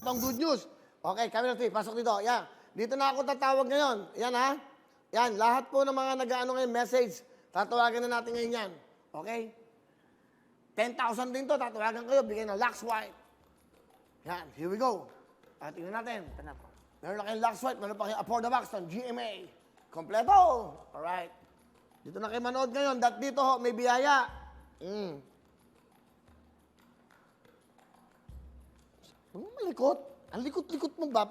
Itong good news. Okay, camera 3, pasok dito. Yan. Dito na ako tatawag ngayon. Yan ha. Yan, lahat po ng mga nag-ano ngayon, message, tatawagan na natin ngayon yan. Okay? 10,000 din to, tatawagan kayo, bigyan ng Lux White. Yan, here we go. At tingnan natin. Ito na po. Meron na kayong Lux White, meron pa kayong Afford the Box ng GMA. Kompleto! Alright. Dito na kayo manood ngayon, dat dito ho, may biyaya. Huwag mo malikot. Ang likot-likot mo, Bab.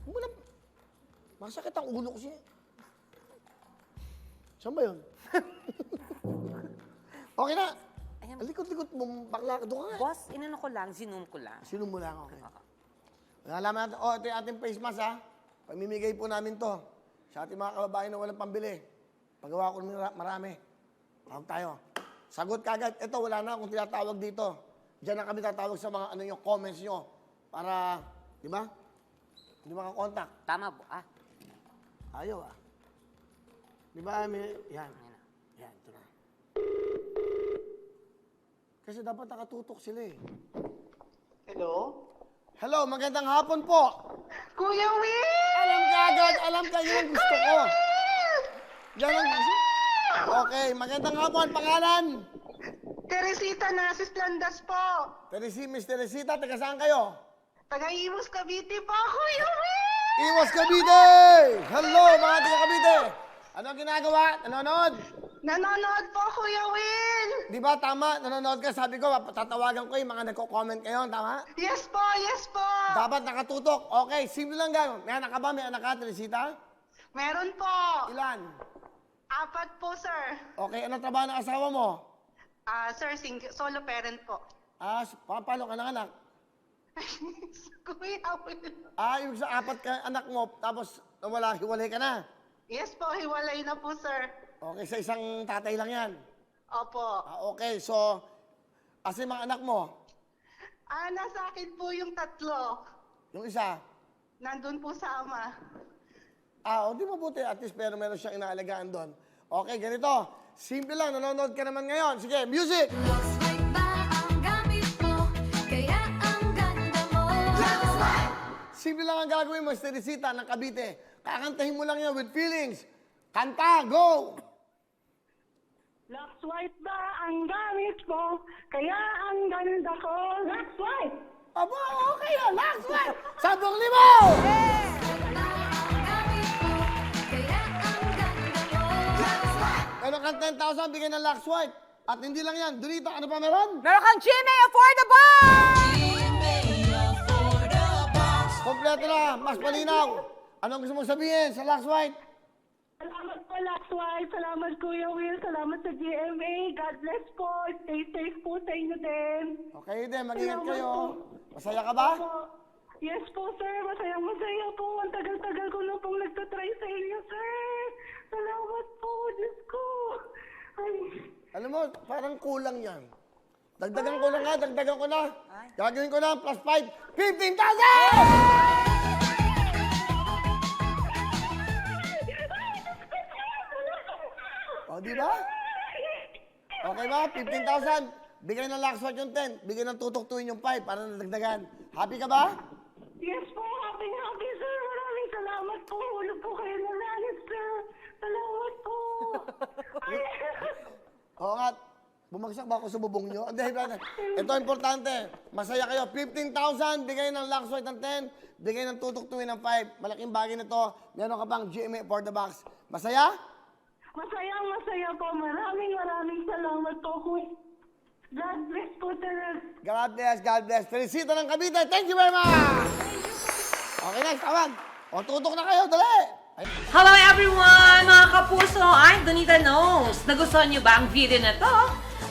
Huwag mo na... Masakit ang ulo ko siya. Saan ba yun? Okay na. Ayan. Ang likot-likot mo, bakla. Doon ka nga. Boss, inano ko lang, zoom ko lang. Sino mo lang, okay. Nalaman natin, ito yung ating face mask, ha? Pamimigay po namin to sa ating mga kababayan na walang pambili. Pagawa ko marami. Tawag tayo. Sagot kagad. Ito, wala na akong tinatawag dito. Diyan na kami tatawag sa mga ano yung comments nyo. Para, di ba? Hindi makakontakt. Tama po, Ayaw, Di ba, may... Yan. Yan, ito na. Kasi dapat nakatutok sila eh. Hello? Hello, magandang hapon po. Kuya Will! Alam ka, yun ang gusto ko. Yan ang gusto. Okay, magandang hapon, pangalan? Teresita Nasis Landas po. Miss Teresita, taga saan kayo? Taga-Imus Cavite po, Kuya Will! Iwas Cavite! Hello, mga taga Cavite! Ano ang ginagawa? Nanonood? Nanonood po, Kuya Will! Di ba, tama? Nanonood ka, sabi ko, tatawagan ko yung mga nagko-comment ngayon, tama? Yes po, yes po! Dapat nakatutok. Okay, simple lang gano'n. May anak ka ba? May anak ka, Teresita? Meron po. Ilan? 4 po, sir. Okay, ano trabaho ng asawa mo? Sir, solo parent po. Paano ka ng anak? Kuya Will. Ibig sa 4 ka anak mo, tapos hiwalay ka na. Yes po, hiwalay na po, sir. Okay, sa isang tatay lang yan. Opo. Okay, so, asin mga anak mo? Nasa akin po yung 3. Yung isa? Nandun po sa ama. Di mabuti, at least pero meron siyang inaalagaan doon. Okay, ganito. Simple lang, nanonood ka naman ngayon. Sige, music! Lux White ba ang gamit mo? Kaya ang ganda mo. Simple lang ang gagawin mo, Teresita ng Cavite. Kakantahin mo lang yan with feelings. Kanta, go! Lux White ba ang gamit mo? Kaya ang ganda ko. Lux White! Aba, okay yan, last one! 10,000! Ang gamit mo. Kaya ang ganda mo. Meron kang 10,000, bigay ng Lux White. At hindi lang yan, Donita, ano pa meron? Meron kang GMA Afford the Box! Kompleto na, mas malinaw. Anong gusto mong sabihin sa Lux White? Salamat po, Lux White. Salamat, Kuya Will. Salamat sa GMA. God bless po. Stay safe po sa inyo din. Okay din, mag-ingat Salamat kayo. po. Masaya ka ba? Po. Yes po, sir. Masaya po. Ang tagal-tagal ko na pong nagtatry sa inyo, sir. Salamat po. Diyos ko. Ay. Alam mo, parang kulang yan. Dagdagan ko na nga, dagdagan ko na. Gagawin ko na, plus 5, 15,000! O, di ba? Okay ba? 15,000. Bigay ng Lux White yung 10. Bigay ng tutuktuin yung 5 para nadagdagan. Happy ka ba? Yes po. Happy, sir. Maraming salamat po. Hulog po kayo ng langit, sir. Salamat po. Ay. Oo nga. Bumagsak ba ako sa bubong nyo? Hindi, ito importante. Masaya kayo. 15,000. Bigay ng Lux White ng 10. Bigay ng tutuktuin ng 5. Malaking bagay na to. Meron ka pang GMA for the box. Masaya? Masaya po. Maraming salamat po. God bless po, sir. God bless, God bless. Teresita ng Cavite, thank you very much! Okay, next, tawag. O, tutok na kayo, dali! Hello everyone! Mga kapuso, I'm Donita Knows. Nagustuhan niyo ba ang video na to?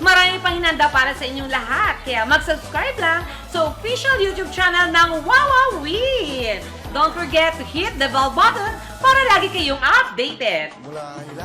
Marami pang hinanda para sa inyong lahat. Kaya mag-subscribe lang sa official YouTube channel ng Wowowin. Don't forget to hit the bell button para lagi kayong updated. Mula